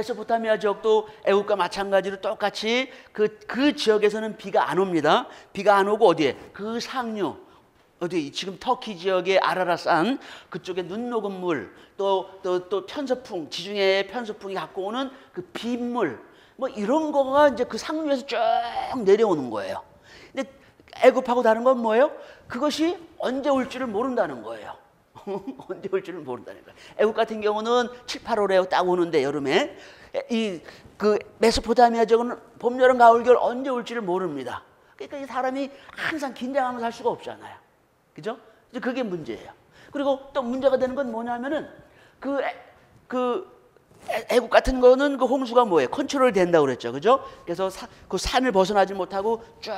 메소포타미아 지역도 애국과 마찬가지로 똑같이 그 지역에서는 비가 안 옵니다. 비가 안 오고 어디에? 그 상류, 어디 지금 터키 지역의 아라라산 그쪽에 눈 녹은 물, 또 편서풍, 지중해 편서풍이 갖고 오는 그 빗물, 뭐 이런 거가 이제 그 상류에서 쭉 내려오는 거예요. 근데 애굽하고 다른 건 뭐예요? 그것이 언제 올지를 모른다는 거예요. 언제 올지를 모른다는 거예요. 애국 같은 경우는 7, 8월에 딱 오는데 여름에 그 메소포타미아 지역은 봄, 여름, 가을, 겨울 언제 올지를 모릅니다. 그러니까 이 사람이 항상 긴장하면서 살 수가 없잖아요. 그죠? 이제 그게 문제예요. 그리고 또 문제가 되는 건 뭐냐면은 애국 같은 거는 그 홍수가 뭐예요? 컨트롤 된다고 그랬죠. 그죠? 그래서 그 산을 벗어나지 못하고 쭉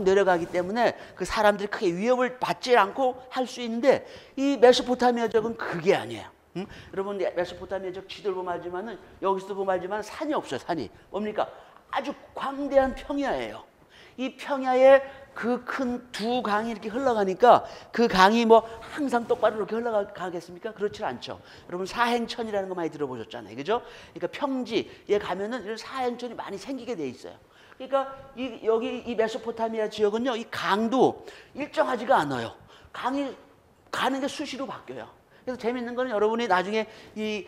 내려가기 때문에 그 사람들이 크게 위협을 받지 않고 할 수 있는데 이 메소포타미아 지역은 그게 아니에요. 응? 여러분 메소포타미아 지역 지도를 보면 알지만은 여기서도 보면 알지만 산이 없어요. 산이 뭡니까? 아주 광대한 평야예요. 이 평야에 그 큰 두 강이 이렇게 흘러가니까 그 강이 뭐 항상 똑바로 이렇게 흘러가겠습니까? 그렇지 않죠. 여러분 사행천이라는 거 많이 들어보셨잖아요. 그죠? 그러니까 평지에 가면은 이런 사행천이 많이 생기게 돼 있어요. 그러니까 여기 이 메소포타미아 지역은요, 이 강도 일정하지가 않아요. 강이 가는 게 수시로 바뀌어요. 그래서 재밌는 거는 여러분이 나중에 이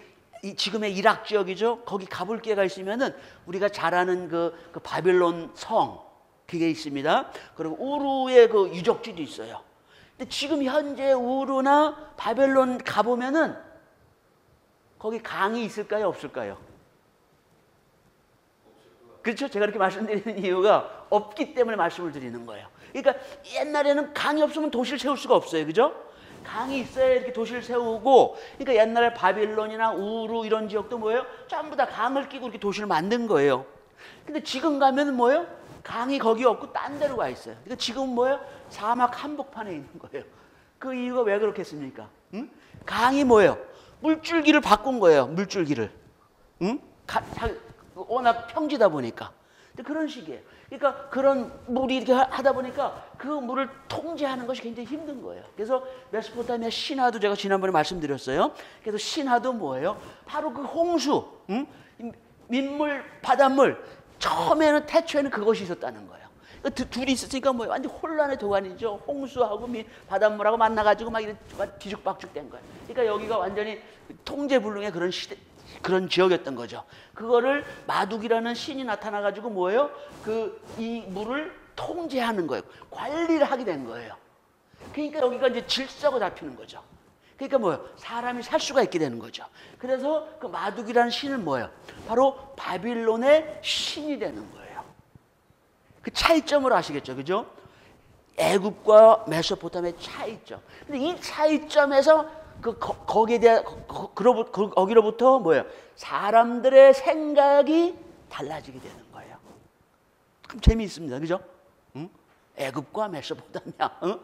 지금의 이락 지역이죠. 거기 가볼 기회가 있으면은 우리가 잘 아는 그 바빌론 성 그게 있습니다. 그리고 우루의 그 유적지도 있어요. 근데 지금 현재 우루나 바벨론 가보면은 거기 강이 있을까요? 없을까요? 그렇죠? 제가 이렇게 말씀드리는 이유가 없기 때문에 말씀을 드리는 거예요. 그러니까 옛날에는 강이 없으면 도시를 세울 수가 없어요. 그죠? 강이 있어야 이렇게 도시를 세우고, 그러니까 옛날에 바빌론이나 우루 이런 지역도 뭐예요? 전부 다 강을 끼고 이렇게 도시를 만든 거예요. 근데 지금 가면은 뭐예요? 강이 거기 없고 딴 데로 가 있어요. 그러니까 지금 뭐예요? 사막 한복판에 있는 거예요. 그 이유가 왜 그렇겠습니까? 응? 강이 뭐예요? 물줄기를 바꾼 거예요. 물줄기를. 응? 워낙 평지다 보니까. 그런 식이에요. 그러니까 그런 물이 이렇게 하다 보니까 그 물을 통제하는 것이 굉장히 힘든 거예요. 그래서 메소포타미아 신화도 제가 지난번에 말씀드렸어요. 그래서 신화도 뭐예요? 바로 그 홍수, 응? 민물, 바닷물. 처음에는 태초에는 그것이 있었다는 거예요. 둘이 있었으니까 뭐 완전 혼란의 도가니죠. 홍수하고 바닷물하고 만나가지고 막 이렇게 뒤죽박죽 된 거예요. 그러니까 여기가 완전히 통제불능의 그런 지역이었던 거죠. 그거를 마둑이라는 신이 나타나가지고 뭐예요? 이 물을 통제하는 거예요. 관리를 하게 된 거예요. 그러니까 여기가 이제 질서가 잡히는 거죠. 그러니까 뭐예요? 사람이 살 수가 있게 되는 거죠. 그래서 그 마둑이라는 신은 뭐예요? 바로 바빌론의 신이 되는 거예요. 그 차이점을 아시겠죠? 그죠? 애굽과 메소포타미아의 차이점. 근데 이 차이점에서 거기로부터 뭐예요? 사람들의 생각이 달라지게 되는 거예요. 참 재미있습니다. 그죠? 응? 애굽과 메소포타미아. 응?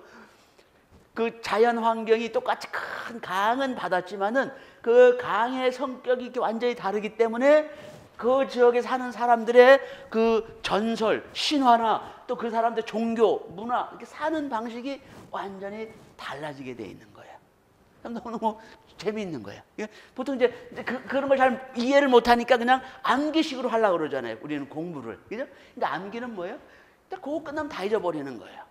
그 자연 환경이 똑같이 큰 강은 받았지만은 그 강의 성격이 이렇게 완전히 다르기 때문에 그 지역에 사는 사람들의 그 전설, 신화나 또 그 사람들의 종교, 문화 이렇게 사는 방식이 완전히 달라지게 돼 있는 거예요. 너무 재미있는 거예요. 보통 이제 그런 걸 잘 이해를 못하니까 그냥 암기식으로 하려고 그러잖아요. 우리는 공부를. 그죠? 근데 암기는 뭐예요? 그거 끝나면 다 잊어버리는 거예요.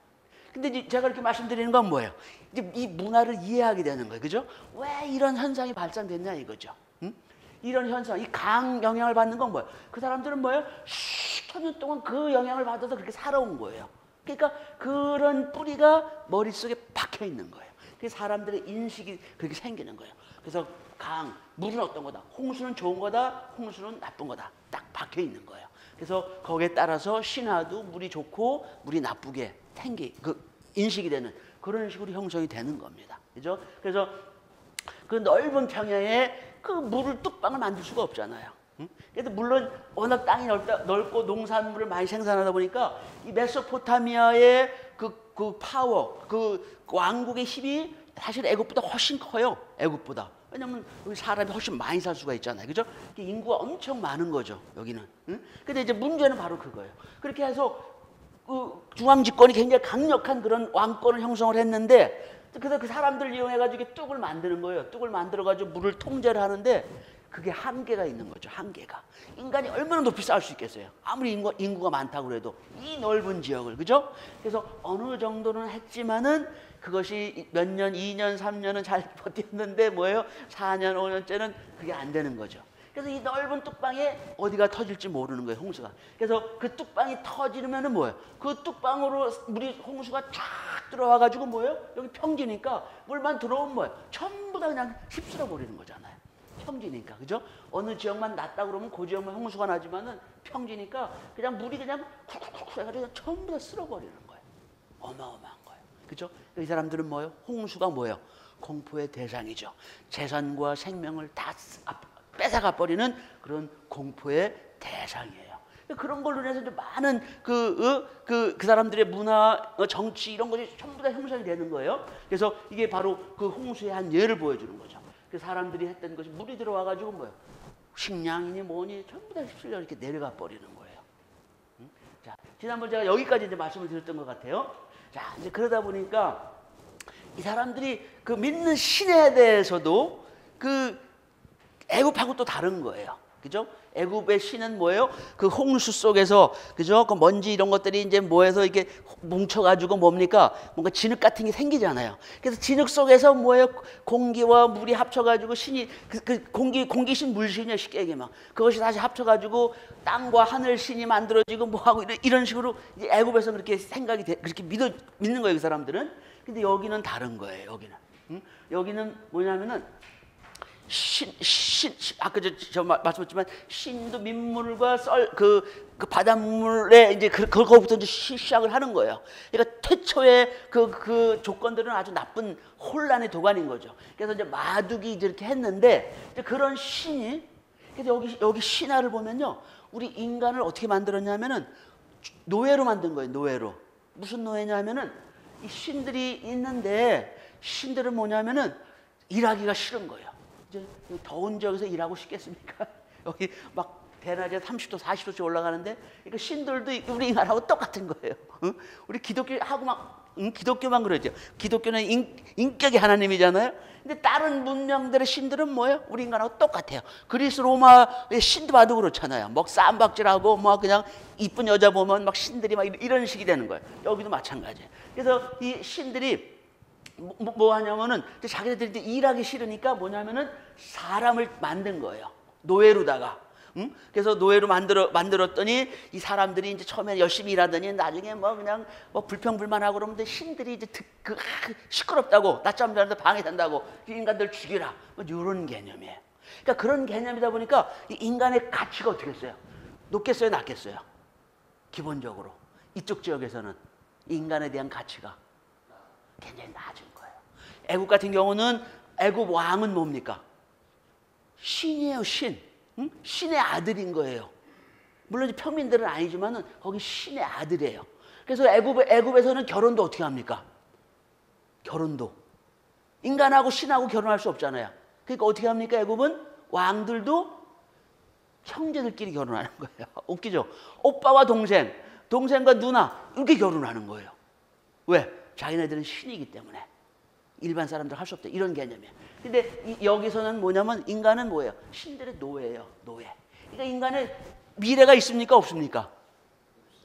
근데 이제 제가 이렇게 말씀드리는 건 뭐예요? 이제 이 문화를 이해하게 되는 거예요. 그죠? 왜 이런 현상이 발생됐냐 이거죠. 응? 이런 현상, 이 강 영향을 받는 건 뭐예요? 그 사람들은 뭐예요? 수천 년 동안 그 영향을 받아서 그렇게 살아온 거예요. 그러니까 그런 뿌리가 머릿속에 박혀 있는 거예요. 그래서 사람들의 인식이 그렇게 생기는 거예요. 그래서 물은 어떤 거다. 홍수는 좋은 거다. 홍수는 나쁜 거다. 딱 박혀 있는 거예요. 그래서 거기에 따라서 신화도 물이 좋고 물이 나쁘게 인식이 되는 그런 식으로 형성이 되는 겁니다. 그죠? 그래서 그 넓은 평야에 그 물을 뚝방을 만들 수가 없잖아요. 응? 그래도 물론 워낙 땅이 넓고 농산물을 많이 생산하다 보니까 이 메소포타미아의 그 파워, 그 왕국의 힘이 사실 애굽보다 훨씬 커요. 애굽보다. 왜냐면 여기 사람이 훨씬 많이 살 수가 있잖아요. 그죠? 인구가 엄청 많은 거죠. 여기는. 응? 근데 이제 문제는 바로 그거예요. 그렇게 해서 중앙 집권이 굉장히 강력한 그런 왕권을 형성을 했는데, 그래서 그 사람들을 이용해가지고 뚝을 만드는 거예요. 뚝을 만들어가지고 물을 통제를 하는데, 그게 한계가 있는 거죠. 한계가. 인간이 얼마나 높이 쌓을 수 있겠어요. 아무리 인구가 많다고 그래도 이 넓은 지역을. 그죠? 그래서 어느 정도는 했지만은 그것이 몇 년, 2년, 3년은 잘 버텼는데 뭐예요? 4년, 5년째는 그게 안 되는 거죠. 그래서 이 넓은 뚝방에 어디가 터질지 모르는 거예요, 홍수가. 그래서 그 뚝방이 터지면은 뭐예요? 그 뚝방으로 물이 홍수가 쫙 들어와 가지고 뭐예요? 여기 평지니까 물만 들어오면 뭐예요? 전부 다 그냥 휩쓸어 버리는 거잖아요. 평지니까. 그죠? 어느 지역만 낮다 그러면 그 지역만 홍수가 나지만은 평지니까 그냥 물이 그냥 쿡쿡쿡 해가지고 전부 다 쓸어 버리는 거예요. 어마어마한 거예요. 그죠? 이 사람들은 뭐예요? 홍수가 뭐예요? 공포의 대상이죠. 재산과 생명을 다 뺏어가 버리는 그런 공포의 대상이에요. 그런 걸로 인해서 이제 많은 그 사람들의 문화, 정치 이런 것이 전부 다 형성이 되는 거예요. 그래서 이게 바로 그 홍수의 한 예를 보여주는 거죠. 그 사람들이 했던 것이 물이 들어와 가지고 뭐예요? 식량이니 뭐니 전부 다 휩쓸려 이렇게 내려가 버리는 거예요. 자, 지난번 제가 여기까지 이제 말씀을 드렸던 것 같아요. 자, 이제 그러다 보니까 이 사람들이 그 믿는 신에 대해서도 그 애굽하고 또 다른 거예요. 그죠? 애굽의 신은 뭐예요? 그 홍수 속에서, 그죠? 그 먼지 이런 것들이 이제 모여서 이렇게 뭉쳐가지고 뭡니까? 뭔가 진흙 같은 게 생기잖아요. 그래서 진흙 속에서 뭐예요? 공기와 물이 합쳐가지고 신이, 공기신 물신이야, 쉽게 얘기하면. 그것이 다시 합쳐가지고 땅과 하늘 신이 만들어지고 뭐하고 이런 식으로 이제 애굽에서 그렇게 생각이 그렇게 믿는 거예요, 그 사람들은. 근데 여기는 다른 거예요, 여기는. 여기는 뭐냐면은 아까 저 말씀드렸지만 신도 민물과 그 바닷물에 이제 그거부터 이제 시작을 하는 거예요. 그러니까 태초에 그 조건들은 아주 나쁜 혼란의 도가니인 거죠. 그래서 이제 마둑이 이렇게 했는데 이제 그런 신이 그래서 여기 신화를 보면요, 우리 인간을 어떻게 만들었냐면은 노예로 만든 거예요. 노예로. 무슨 노예냐면은 이 신들이 있는데 신들은 뭐냐면은 일하기가 싫은 거예요. 이제 더운 지역에서 일하고 싶겠습니까? 여기 막 대낮에 30도, 40도씩 올라가는데 그러니까 신들도 우리 인간하고 똑같은 거예요. 응? 우리 기독교하고 막 기독교만 그러죠. 기독교는 인격이 하나님이잖아요. 근데 다른 문명들의 신들은 뭐예요? 우리 인간하고 똑같아요. 그리스 로마의 신도 봐도 그렇잖아요. 막 쌈박질하고 막 그냥 이쁜 여자 보면 막 신들이 막 이런 식이 되는 거예요. 여기도 마찬가지예요. 그래서 이 신들이 뭐 하냐면은 자기네들이 일하기 싫으니까 뭐냐면은 사람을 만든 거예요. 노예로다가. 그래서 노예로 만들었더니 이 사람들이 이제 처음에 열심히 일하더니 나중에 뭐 그냥 뭐 불평불만하고 그러면 신들이 이제 시끄럽다고 낮잠 자는데 방해된다고 인간들 죽이라 뭐 이런 개념이에요. 그러니까 그런 개념이다 보니까 이 인간의 가치가 어떻게 했어요? 높겠어요, 낮겠어요? 기본적으로 이쪽 지역에서는 인간에 대한 가치가 굉장히 낮은 거예요. 애굽 같은 경우는 애굽 왕은 뭡니까? 신이에요, 신. 응? 신의 아들인 거예요. 물론 평민들은 아니지만은 거기 신의 아들이에요. 그래서 애굽에서는 결혼도 어떻게 합니까? 결혼도 인간하고 신하고 결혼할 수 없잖아요. 그러니까 어떻게 합니까? 애굽은 왕들도 형제들끼리 결혼하는 거예요. 웃기죠? 오빠와 동생과 누나 이렇게 결혼하는 거예요. 왜? 자기네들은 신이기 때문에 일반 사람들 할 수 없다 이런 개념이에요. 근데 여기서는 뭐냐면 인간은 뭐예요? 신들의 노예예요. 노예. 그러니까 인간의 미래가 있습니까? 없습니까?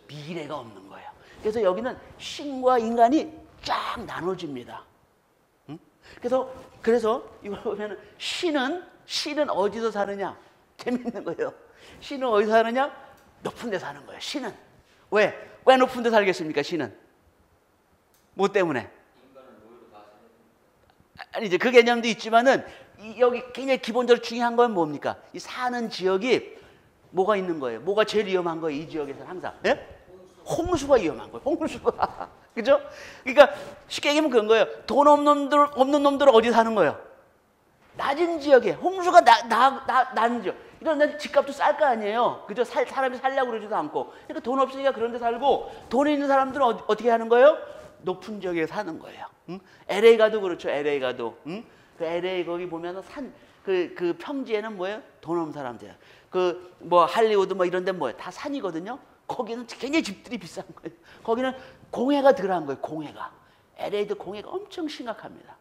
미래가 없는 거예요. 그래서 여기는 신과 인간이 쫙 나눠집니다. 응? 그래서 이걸 보면 신은 어디서 사느냐? 재밌는 거예요. 신은 어디서 사느냐? 높은 데 사는 거예요. 신은. 왜 높은 데 살겠습니까? 신은. 뭐 때문에? 아니 이제 그 개념도 있지만은 여기 굉장히 기본적으로 중요한 건 뭡니까? 이 사는 지역이 뭐가 있는 거예요? 뭐가 제일 위험한 거예요? 이 지역에서 항상. 예? 홍수가 위험한 거예요. 홍수가. 그죠? 그러니까 쉽게 얘기하면 그런 거예요. 돈 없는 놈들은 어디 사는 거예요? 낮은 지역에 홍수가 낮은 지역. 이런 데 집값도 쌀 거 아니에요. 그죠? 사람이 살려고 그러지도 않고. 그러니까 돈 없으니까 그런 데 살고 돈 있는 사람들은 어떻게 하는 거예요? 높은 지역에 사는 거예요. 응? LA 가도 그렇죠. LA 가도. 응? 그 LA 거기 보면은 그 평지에는 뭐예요? 돈 없는 사람들. 그 뭐 할리우드 뭐 이런 데 뭐예요? 다 산이거든요. 거기는 굉장히 집들이 비싼 거예요. 거기는 공해가 덜한 거예요. 공해가. LA도 공해가 엄청 심각합니다.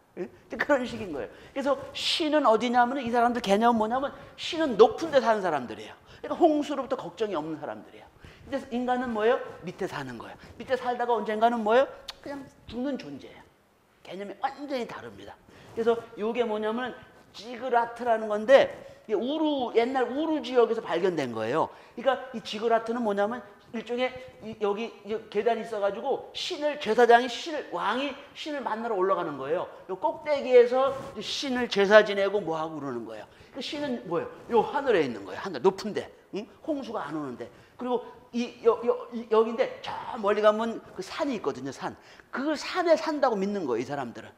그런 식인 거예요. 그래서 신은 어디냐면 이 사람들 개념은 뭐냐면 신은 높은 데 사는 사람들이에요. 그러니까 홍수로부터 걱정이 없는 사람들이에요. 근데 인간은 뭐예요? 밑에 사는 거예요. 밑에 살다가 언젠가는 뭐예요? 그냥 죽는 존재예요. 개념이 완전히 다릅니다. 그래서 이게 뭐냐면 지그라트라는 건데 옛날 우루 지역에서 발견된 거예요. 그러니까 이 지그라트는 뭐냐면 일종의 여기 계단이 있어가지고 제사장이 왕이 신을 만나러 올라가는 거예요. 요 꼭대기에서 신을 제사 지내고 뭐 하고 그러는 거예요. 그 신은 뭐예요? 요 하늘에 있는 거예요. 하늘 높은데, 응? 홍수가 안 오는데. 그리고 여기인데 저 멀리 가면 그 산이 있거든요. 그 산에 산다고 믿는 거예요. 이 사람들은.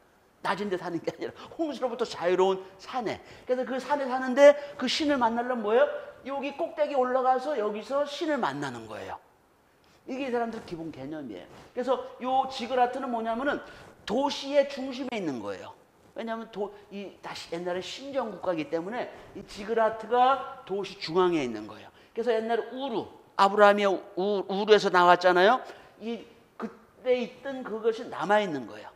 낮은 데 사는 게 아니라 홍수로부터 자유로운 산에. 그래서 그 산에 사는데 그 신을 만나려면 뭐예요? 여기 꼭대기 올라가서 여기서 신을 만나는 거예요. 이게 이 사람들 기본 개념이에요. 그래서 요 지그라트는 뭐냐면은 도시의 중심에 있는 거예요. 왜냐하면 다시 옛날에 신정국가이기 때문에 이 지그라트가 도시 중앙에 있는 거예요. 그래서 옛날에 아브라함이 우르에서 나왔잖아요. 그때 있던 그것이 남아 있는 거예요.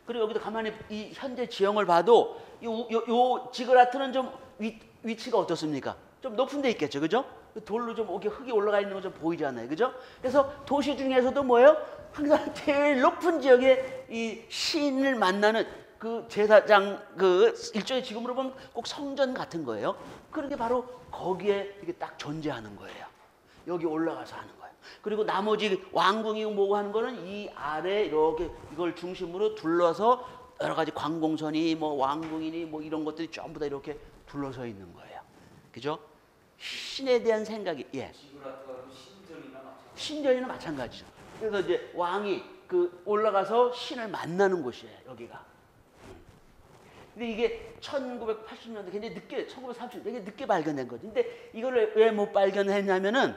그리고 여기도 가만히 이 현재 지형을 봐도 요 지그라트는 좀 위치가 어떻습니까? 좀 높은 데 있겠죠, 그죠? 돌로 좀 이렇게 흙이 올라가 있는 거 좀 보이잖아요, 그죠? 그래서 도시 중에서도 뭐예요? 항상 제일 높은 지역에 이 신을 만나는 그 제사장, 그 일종의 지금으로 보면 꼭 성전 같은 거예요. 그런 게 바로 거기에 이게 딱 존재하는 거예요. 여기 올라가서 하는 거예요. 그리고 나머지 왕궁이고 뭐고 하는 거는 이 아래 이렇게 이걸 중심으로 둘러서 여러 가지 관공선이 뭐 왕궁이니 뭐 이런 것들이 전부 다 이렇게 둘러서 있는 거예요. 그죠? 신에 대한 생각이, 예. 신전이나 마찬가지죠. 그래서 이제 왕이 올라가서 신을 만나는 곳이에요, 여기가. 근데 이게 1980년대 굉장히 늦게, 1930년대 되게 늦게 발견된 거죠. 근데 이걸 왜 못 발견했냐면은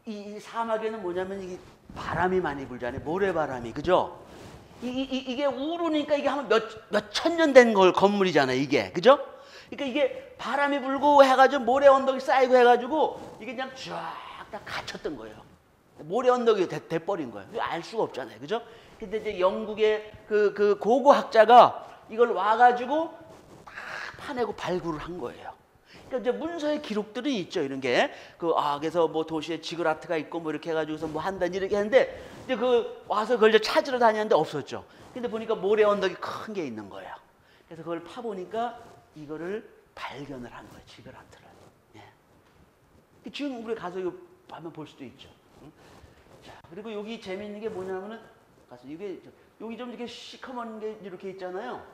이 사막에는 뭐냐면 이게 바람이 많이 불잖아요. 모래바람이, 그죠? 이게 우루니까 이게 한 몇 천 년 된 건물이잖아요, 이게. 그죠? 그러니까 이게 바람이 불고 해가지고 모래 언덕이 쌓이고 해가지고 이게 그냥 쫙 다 갇혔던 거예요. 모래 언덕이 돼버린 거예요. 알 수가 없잖아요. 그죠? 근데 이제 영국의 그 고고학자가 이걸 와가지고 다 파내고 발굴을 한 거예요. 그러니까 이제 문서의 기록들이 있죠. 이런 게. 그래서 뭐 도시에 지그라트가 있고 뭐 이렇게 해가지고서 뭐 한다니 이렇게 했는데 이제 와서 그걸 이제 찾으러 다녔는데 없었죠. 근데 보니까 모래 언덕이 큰 게 있는 거예요. 그래서 그걸 파보니까 이거를 발견을 한 거예요. 지그라트를. 예. 지금 우리 가서 이거 한번 볼 수도 있죠. 응? 자, 그리고 여기 재미있는 게 뭐냐면은 가서 여기 좀 이렇게 시커먼 게 이렇게 있잖아요.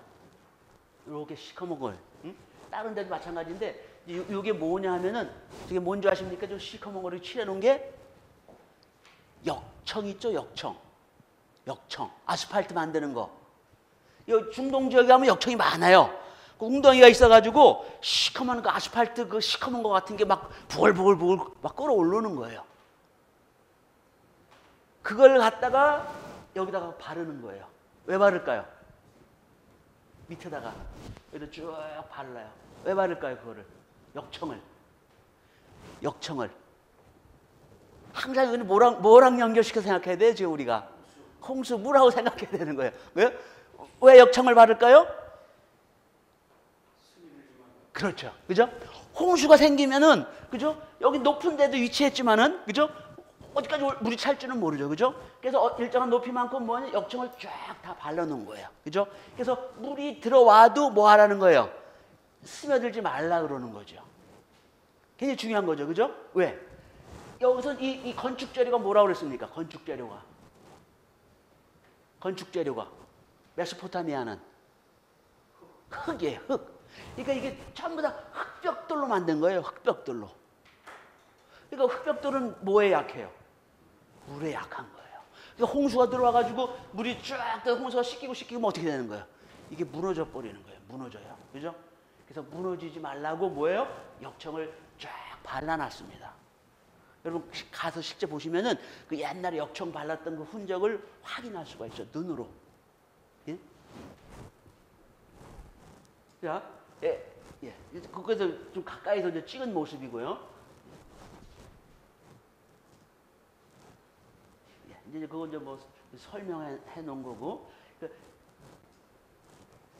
이렇게 시커먼 걸. 응? 다른 데도 마찬가지인데 이게 뭐냐 하면은 이게 뭔지 아십니까? 저 시커먼 거를 칠해놓은 게 역청 있죠, 역청. 아스팔트 만드는 거. 이 중동 지역에 가면 역청이 많아요. 그 웅덩이가 있어가지고 시커먼 그 아스팔트 그 시커먼 거 같은 게 막 부글부글 막 끓어오르는 거예요. 그걸 갖다가 여기다가 바르는 거예요. 왜 바를까요? 밑에다가 여기다 쭉 발라요. 왜 바를까요, 그거를? 역청을. 항상 이거는 뭐랑 연결시켜 생각해야 돼요, 지금 우리가? 홍수, 물하고 생각해야 되는 거예요. 왜 역청을 바를까요? 그렇죠. 그죠? 홍수가 생기면은, 그죠? 여기 높은 데도 위치했지만은, 그죠? 어디까지 물이 찰 줄은 모르죠. 그죠? 그래서 일정한 높이만큼 뭐냐? 역청을 쫙 다 발라놓은 거예요. 그죠? 그래서 물이 들어와도 뭐 하라는 거예요? 스며들지 말라 그러는 거죠. 굉장히 중요한 거죠. 그죠? 왜? 여기서 이 건축 재료가 뭐라고 그랬습니까? 건축 재료가. 메소포타미아는 흙이에요, 흙. 그러니까 이게 전부 다 흙벽돌로 만든 거예요, 흙벽돌로. 그러니까 흙벽돌은 뭐에 약해요? 물에 약한 거예요. 그러니까 홍수가 들어와가지고 물이 쫙 홍수가 씻기면 어떻게 되는 거예요? 이게 무너져 버리는 거예요. 무너져요. 그죠? 그래서 무너지지 말라고 뭐예요? 역청을 쫙 발라놨습니다. 여러분 가서 실제 보시면은 그 옛날에 역청 발랐던 그 흔적을 확인할 수가 있어요. 눈으로. 예? 자, 그거에서 좀 가까이서 이제 찍은 모습이고요. 이제 그거 이제 뭐 설명해 놓은 거고.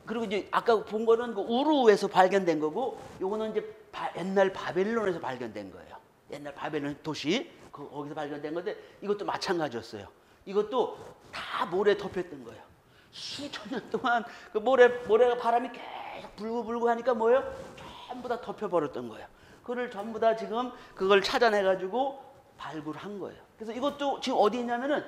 그리고 이제 아까 본 거는 그 우루에서 발견된 거고, 요거는 이제 옛날 바벨론에서 발견된 거예요. 옛날 바벨론 도시 거기서 발견된 건데, 이것도 마찬가지였어요. 이것도 다 모래 덮였던 거예요. 수천 년 동안 그 모래가 바람이 계속 불고 하니까 뭐예요? 전부 다 덮여버렸던 거예요. 그걸 전부 다 지금 그걸 찾아내가지고 발굴한 거예요. 그래서 이것도 지금 어디 있냐면은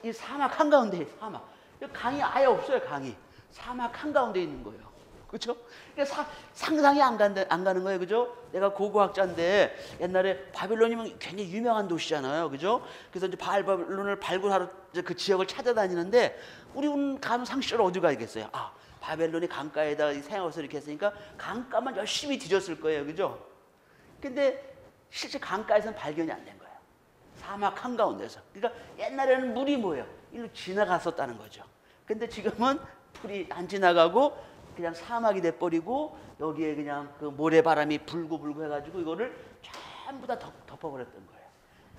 이 사막 한가운데, 사막. 강이 아예 없어요, 강이. 사막 한가운데 있는 거예요. 그렇죠? 그러니까 상상이 안 가는 거예요. 그죠? 내가 고고학자인데 옛날에 바빌론이면 굉장히 유명한 도시잖아요. 그죠? 그래서 이제 바빌론을 발굴하러 그 지역을 찾아다니는데, 우리 가면 상식적으로 어디 가야겠어요? 아, 바벨론이 강가에다 생각해서 이렇게 했으니까 강가만 열심히 뒤졌을 거예요. 그죠? 근데 실제 강가에서는 발견이 안 된 거예요. 사막 한가운데서. 그러니까 옛날에는 물이 뭐예요? 일로 지나갔었다는 거죠. 근데 지금은 풀이 안 지나가고 그냥 사막이 돼버리고, 여기에 그냥 그 모래바람이 불고 해가지고 이거를 전부 다 덮어버렸던 거예요.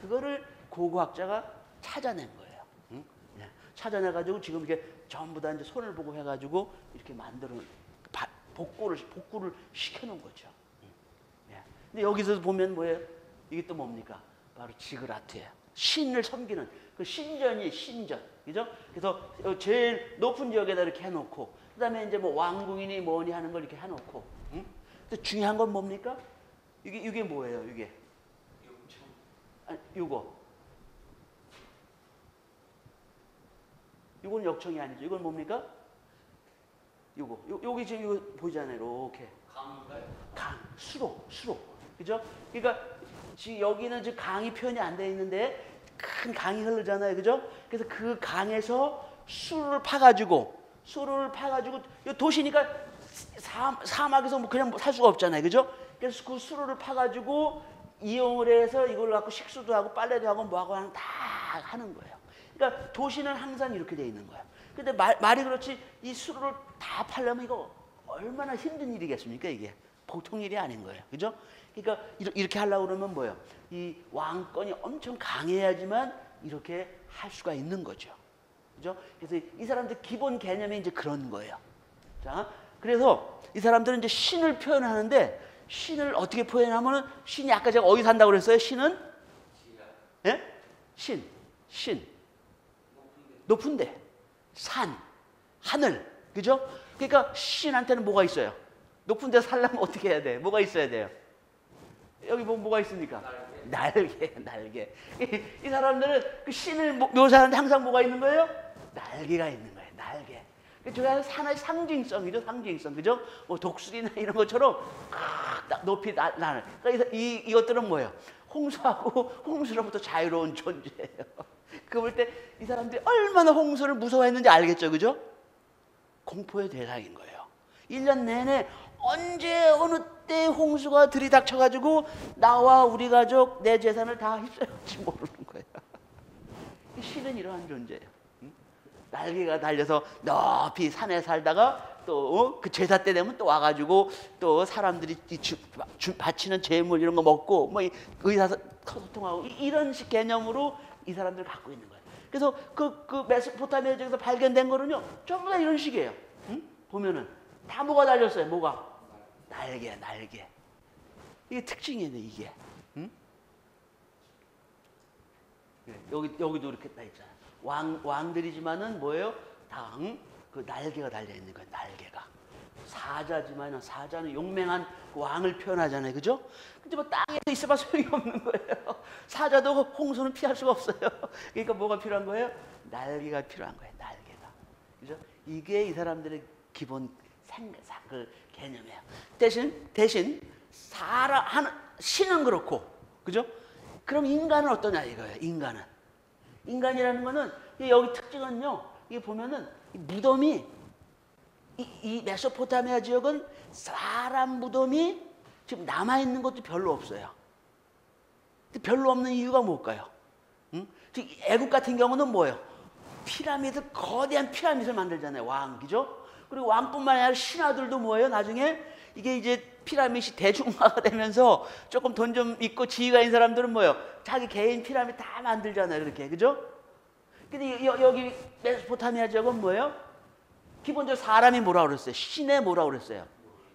그거를 고고학자가 찾아낸 거예요. 응? 네. 찾아내가지고 지금 이게 전부 다 이제 손을 보고 해가지고 이렇게 만들어 복구를 시켜놓은 거죠. 응. 네. 근데 여기서 보면 뭐예요? 이게 또 뭡니까? 바로 지그라트예요. 신을 섬기는 그 신전이에요, 신전. 그죠? 그래서 제일 높은 지역에다 이렇게 해놓고, 그 다음에 이제 뭐 왕궁이니 뭐니 하는 걸 이렇게 해놓고, 응? 근데 중요한 건 뭡니까? 이게 뭐예요, 이게? 아니, 이건 역청이 아니죠. 이건 뭡니까? 여기 지금 이거 보이잖아요, 이렇게. 강인가요? 수로. 그죠? 그러니까 지금 여기는 지금 강이 표현이 안 돼 있는데, 큰 강이 흐르잖아요. 그죠? 그래서 그 강에서 수로를 파가지고 도시니까 사막에서 뭐 그냥 살 수가 없잖아요. 그죠? 그래서 그 수로를 파가지고 이용을 해서 이걸 갖고 식수도 하고 빨래도 하고 뭐하고 다 하는 거예요. 그러니까 도시는 항상 이렇게 돼 있는 거예요. 근데 말이 그렇지, 이 수로를 다 팔려면 이거 얼마나 힘든 일이겠습니까? 이게 보통 일이 아닌 거예요. 그죠? 그러니까 이렇게 하려고 그러면 뭐예요? 이 왕권이 엄청 강해야지만 이렇게 할 수가 있는 거죠. 그죠? 그래서 이 사람들 기본 개념이 이제 그런 거예요. 자, 그래서 이 사람들은 이제 신을 표현하는데, 신을 어떻게 표현하면은, 신이 아까 제가 어디 산다고 그랬어요? 신은? 예? 신. 높은 데. 산. 하늘. 그죠? 그러니까 신한테는 뭐가 있어요? 높은 데 살려면 어떻게 해야 돼? 뭐가 있어야 돼요? 여기 뭐가 있습니까? 날개. 이 사람들은 그 신을 묘사하는데 항상 뭐가 있는 거예요? 날개가 있는 거예요. 날개. 저게 하나의 상징성이죠. 상징성. 그죠? 뭐 독수리나 이런 것처럼 높이 나는. 그러니까 이것들은 뭐예요? 홍수로부터 자유로운 존재예요. 그거 볼 때 이 사람들이 얼마나 홍수를 무서워했는지 알겠죠? 그죠? 공포의 대상인 거예요. 1년 내내 언제 어느 때 홍수가 들이닥쳐가지고 나와 우리 가족 내 재산을 다 휩쓸었지 모르는 거예요. 신은 이러한 존재예요. 날개가 달려서 높이 산에 살다가 또 그 제사 때 되면 또 와가지고 또 사람들이 바치는 재물 이런 거 먹고 뭐 의사 소통하고 이런 식 개념으로 이 사람들 갖고 있는 거예요. 그래서 그 메소포타미아 지역에서 발견된 거는요 전부 다 이런 식이에요. 보면은 다 뭐가 달렸어요? 뭐가? 날개. 이게 특징이에요, 이게. 여기도 이렇게 다 있잖아요. 왕들이지만은 뭐예요? 다 그 날개가 달려 있는 거예요. 날개가. 사자지만은 사자는 용맹한 그 왕을 표현하잖아요, 그죠? 근데 뭐 땅에 있어봐 소용이 없는 거예요. 사자도 홍수는 피할 수가 없어요. 그러니까 뭐가 필요한 거예요? 날개가 필요한 거예요. 날개가. 그죠? 이게 이 사람들의 기본 그 개념이에요. 대신 신은 그렇고, 그죠? 그럼 인간은 어떠냐 이거예요. 인간이라는 거는 여기 특징은요. 이게 보면은 이 무덤이 이 메소포타미아 지역은 사람 무덤이 지금 남아 있는 것도 별로 없어요. 별로 없는 이유가 뭘까요? 지금 애국 같은 경우는 뭐예요? 거대한 피라미드를 만들잖아요. 왕, 그죠? 그리고 왕뿐만 아니라 신하들도 뭐예요? 나중에 이게 이제 피라미드이 대중화가 되면서 조금 돈 좀 있고 지위가 있는 사람들은 뭐예요? 자기 개인 피라미드 다 만들잖아요. 그렇게. 그죠? 근데 여기 메소포타미아 지역은 뭐예요? 기본적으로 사람이 뭐라 그랬어요? 신에 뭐라 그랬어요?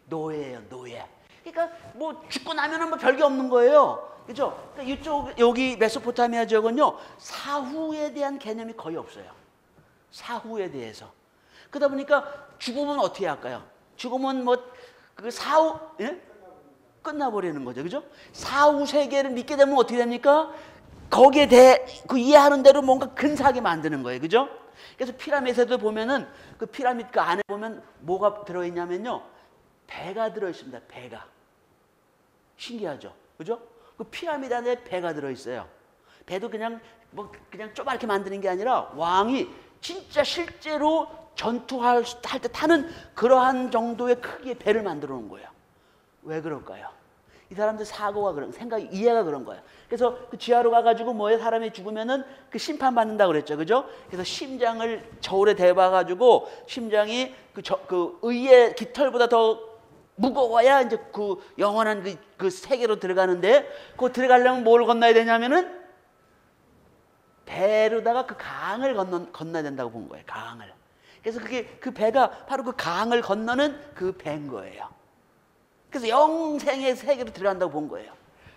노예예요, 노예. 그러니까 뭐 죽고 나면은 뭐 별게 없는 거예요. 그죠? 그러니까 이쪽 여기 메소포타미아 지역은요 사후에 대한 개념이 거의 없어요. 사후에 대해서. 그러다 보니까 죽으면 어떻게 할까요? 죽으면 뭐 그 사후 예? 끝나버리는 거죠, 그죠? 사후 세계를 믿게 되면 어떻게 됩니까? 거기에 대해 그 이해하는 대로 뭔가 근사하게 만드는 거예요, 그죠? 그래서 피라밋에도 보면은 그 피라밋 그 안에 보면 뭐가 들어있냐면요, 배가 들어있습니다. 배가. 신기하죠, 그죠? 그 피라밋 안에 배가 들어있어요. 배도 그냥 뭐 그냥 쪼맣게 만드는 게 아니라 왕이 진짜 실제로 전투할 때 타는 그러한 정도의 크기의 배를 만들어 놓은 거예요. 왜 그럴까요? 이 사람들 사고가 그런 생각 이해가 그런 거예요. 그래서 그 지하로 가가지고 뭐에 사람이 죽으면은 그 심판 받는다 그랬죠, 그죠? 그래서 심장을 저울에 대봐가지고 심장이 그 의의 깃털보다 더 무거워야 이제 그 영원한 그 세계로 들어가는데, 그 들어가려면 뭘 건너야 되냐면은 배로다가 그 강을 건너야 된다고 본 거예요. 강을. 그래서 그게 그 배가 바로 그 강을 건너는 그 배인 거예요. 그래서 영생의 세계로 들어간다고 본 거예요.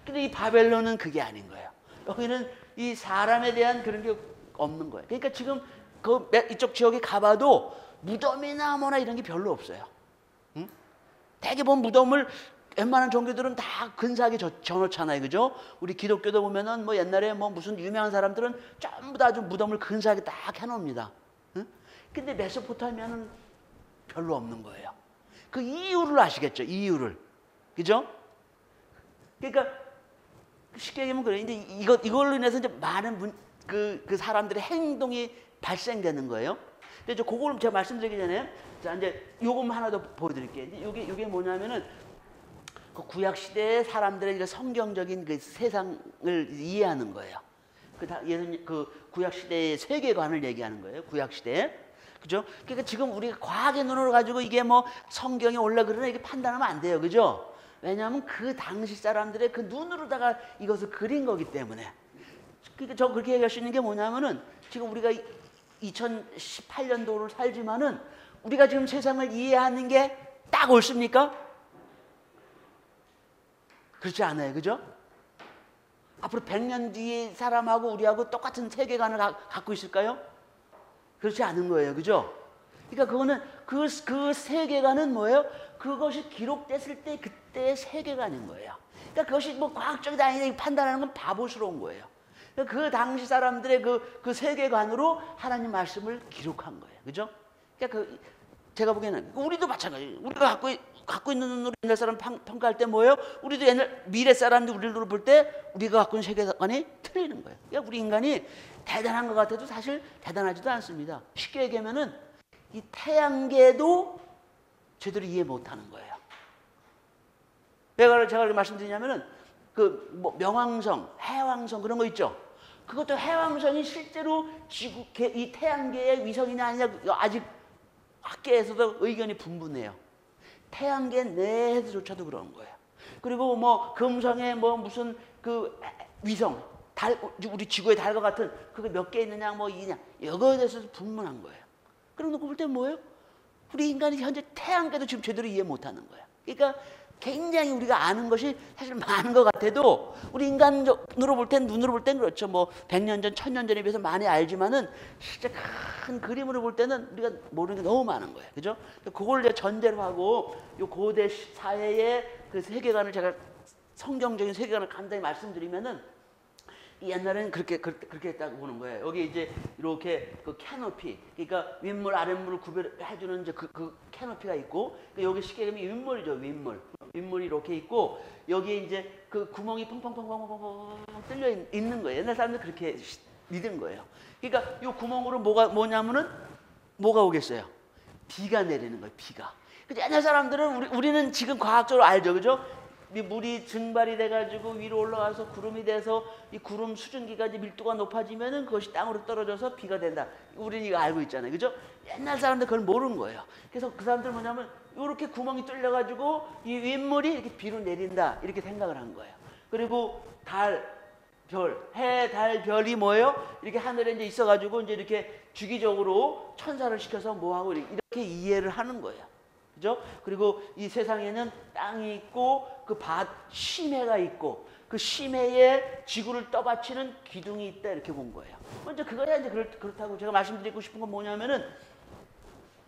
근데 이 바벨론은 그게 아닌 거예요. 여기는 이 사람에 대한 그런 게 없는 거예요. 그러니까 지금 그 이쪽 지역에 가봐도 무덤이나 뭐나 이런 게 별로 없어요. 응? 대개 보면 무덤을 웬만한 종교들은 다 근사하게 져놓잖아요, 그죠? 우리 기독교도 보면은 뭐 옛날에 뭐 무슨 유명한 사람들은 전부 다 좀 무덤을 근사하게 딱 해놓습니다. 응? 근데 메소포타미아는 별로 없는 거예요. 그 이유를 아시겠죠? 이유를. 그죠? 그러니까 쉽게 얘기하면 그래요. 근데 이걸로 인해서 이제 많은 그 사람들의 행동이 발생되는 거예요. 근데 그걸 제가 말씀드리기 전에 자 이제 요것만 하나 더 보여드릴게요. 이제 요게 뭐냐면은 그 구약 시대의 사람들의 성경적인 그 세상을 이해하는 거예요. 그 구약 시대의 세계관을 얘기하는 거예요. 구약 시대. 그죠? 그러니까 지금 우리가 과학의 눈으로 가지고 이게 뭐 성경에 올라 그러나 이게 판단하면 안 돼요. 그죠? 왜냐하면 그 당시 사람들의 그 눈으로다가 이것을 그린 거기 때문에. 그러니까 저 그렇게 얘기할 수 있는 게 뭐냐면은 지금 우리가 2018년도를 살지만은 우리가 지금 세상을 이해하는 게 딱 옳습니까? 그렇지 않아요. 그죠? 앞으로 100년 뒤에 사람하고 우리하고 똑같은 세계관을 갖고 있을까요? 그렇지 않은 거예요. 그죠? 그러니까 그거는 그 세계관은 뭐예요? 그것이 기록됐을 때 그때의 세계관인 거예요. 그러니까 그것이 뭐 과학적이다 아니다 판단하는 건 바보스러운 거예요. 그러니까 그 당시 사람들의 그 세계관으로 하나님 말씀을 기록한 거예요. 그죠? 그러니까 제가 보기에는 우리도 마찬가지예요. 우리가 갖고 있는 눈으로 옛날 사람 평가할 때 뭐예요? 우리도 옛날 미래 사람들 우리를 볼 때 우리가 갖고 있는 세계관이 틀리는 거예요. 그러니까 우리 인간이 대단한 것 같아도 사실 대단하지도 않습니다. 쉽게 얘기하면은 이 태양계도 제대로 이해 못하는 거예요. 제가 이렇게 말씀드리냐면은 그 뭐 명왕성, 해왕성 그런 거 있죠. 그것도 해왕성이 실제로 이 태양계의 위성이냐 아니냐 아직 학계에서도 의견이 분분해요. 태양계 내에서조차도 그런 거예요. 그리고 뭐 금성에 뭐 무슨 그 위성, 우리 지구의 달과 같은 그게 몇 개 있느냐 뭐 이냐 이거에 대해서도 분분한 거예요. 그럼 놓고 볼 때 뭐예요? 우리 인간이 현재 태양계도 지금 제대로 이해 못하는 거예요. 그러니까 굉장히 우리가 아는 것이 사실 많은 것 같아도 우리 인간으로 볼 땐 눈으로 볼 땐 그렇죠. 뭐 100년 전, 1000년 전에 비해서 많이 알지만은 진짜 큰 그림으로 볼 때는 우리가 모르는 게 너무 많은 거예요. 그죠? 그걸 이제 전제로 하고 요 고대 사회의 그 세계관을 제가 성경적인 세계관을 간단히 말씀드리면은 옛날에는 그렇게 했다고 보는 거예요. 여기 이제 이렇게 그 캐노피, 그러니까 윗물 아랫물을 구별해주는 이제 그 캐노피가 있고, 여기 쉽게 얘기하면 윗물이죠, 윗물. 윗물이 이렇게 있고, 여기에 이제 그 구멍이 펑펑펑펑펑펑 뚫려 있는 거예요. 옛날 사람들 그렇게 믿은 거예요. 그러니까 이 구멍으로 뭐냐면은 뭐가 오겠어요? 비가 내리는 거예요, 비가. 근데 옛날 사람들은 우리는 지금 과학적으로 알죠, 그죠? 이 물이 증발이 돼가지고 위로 올라가서 구름이 돼서 이 구름 수증기가 이제 밀도가 높아지면은 그것이 땅으로 떨어져서 비가 된다. 우리는 이거 알고 있잖아요, 그죠? 옛날 사람들 그걸 모르는 거예요. 그래서 그 사람들 뭐냐면 이렇게 구멍이 뚫려가지고 이 윗물이 이렇게 비로 내린다 이렇게 생각을 한 거예요. 그리고 달 별, 해, 달, 별이 뭐예요? 이렇게 하늘에 이제 있어가지고 이제 이렇게 주기적으로 천사를 시켜서 뭐하고 이렇게 이해를 하는 거예요. 그죠? 그리고 이 세상에는 땅이 있고 그 심해가 있고 그 심해에 지구를 떠받치는 기둥이 있다 이렇게 본 거예요. 먼저 그거야 이제 그렇다고 제가 말씀드리고 싶은 건 뭐냐면은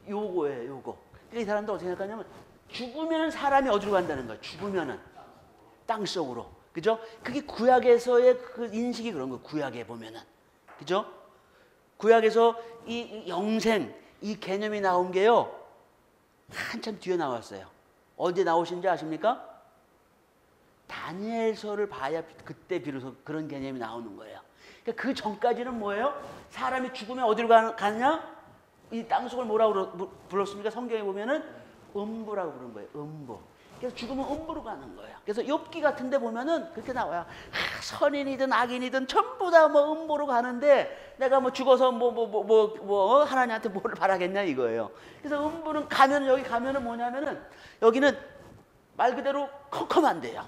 요거예요, 요거. 그러니까 이 사람도 어떻게 생각하냐면 죽으면 사람이 어디로 간다는 거예요. 죽으면은 땅 속으로. 그죠? 그게 구약에서의 그 인식이 그런 거예요. 구약에 보면은. 그죠? 구약에서 이 영생, 이 개념이 나온 게요. 한참 뒤에 나왔어요. 언제 나오신지 아십니까? 다니엘서를 봐야 그때 비로소 그런 개념이 나오는 거예요. 그러니까 그 전까지는 뭐예요? 사람이 죽으면 어디로 가느냐? 이 땅속을 뭐라고 불렀습니까? 성경에 보면은 음부라고 부른 거예요. 음부. 그래서 죽으면 음부로 가는 거예요. 그래서 욥기 같은 데 보면은 그렇게 나와요. 선인이든 악인이든 전부 다 뭐 음부로 가는데 내가 뭐 죽어서 하나님한테 뭐를 바라겠냐 이거예요. 그래서 음부는 가면 여기 가면은 뭐냐면은 여기는 말 그대로 컴컴한데요.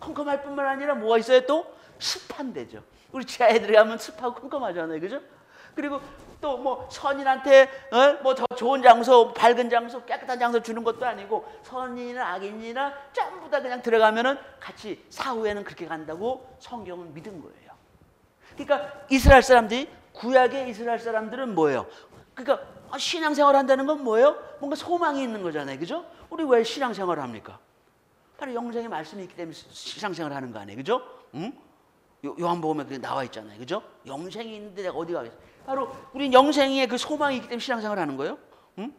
컴컴할 뿐만 아니라 뭐가 있어요? 또 습한데죠. 우리 지하에 들어가면 습하고 컴컴하잖아요. 그죠? 그리고 또 뭐 선인한테 뭐 더 좋은 장소, 밝은 장소, 깨끗한 장소 주는 것도 아니고 선인이나 악인이나 전부 다 그냥 들어가면은 같이 사후에는 그렇게 간다고 성경은 믿은 거예요. 그러니까 이스라엘 사람들이 구약의 이스라엘 사람들은 뭐예요? 그러니까 신앙생활 한다는 건 뭐예요? 뭔가 소망이 있는 거잖아요. 그죠? 우리 왜 신앙생활을 합니까? 바로 영생의 말씀이 있기 때문에 신앙생활을 하는 거 아니에요. 그죠? 응? 요한복음에 그게 나와 있잖아요. 그죠? 영생이 있는데 내가 어디 가겠어? 바로 우리 영생에 그 소망이 있기 때문에 신앙생활을 하는 거예요. 응?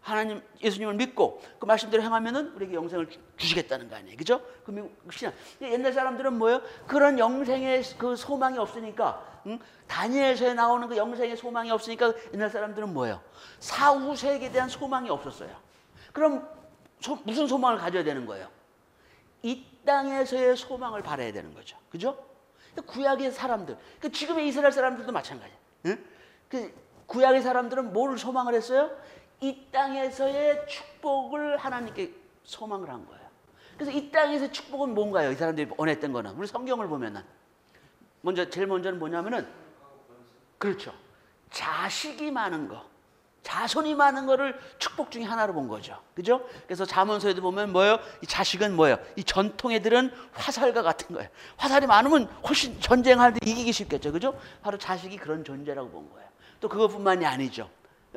하나님, 예수님을 믿고 그 말씀대로 행하면은 우리에게 영생을 주시겠다는 거 아니에요. 그죠? 그 신앙. 옛날 사람들은 뭐예요? 그런 영생의 그 소망이 없으니까, 응? 다니엘서에 나오는 그 영생의 소망이 없으니까 옛날 사람들은 뭐예요? 사후 세계에 대한 소망이 없었어요. 그럼 무슨 소망을 가져야 되는 거예요? 이 땅에서의 소망을 바라야 되는 거죠. 그죠? 구약의 사람들, 지금의 이스라엘 사람들도 마찬가지예요. 응? 구약의 사람들은 뭘 소망을 했어요? 이 땅에서의 축복을 하나님께 소망을 한 거예요. 그래서 이 땅에서의 축복은 뭔가요? 이 사람들이 원했던 거는 우리 성경을 보면은 제일 먼저는 뭐냐면은 그렇죠. 자식이 많은 거, 자손이 많은 거를 축복 중에 하나로 본 거죠. 그죠? 그래서 잠언서에도 보면 뭐예요? 이 자식은 뭐예요? 이 전통에 들은 화살과 같은 거예요. 화살이 많으면 훨씬 전쟁할 때 이기기 쉽겠죠. 그죠? 바로 자식이 그런 존재라고 본 거예요. 또 그것뿐만이 아니죠.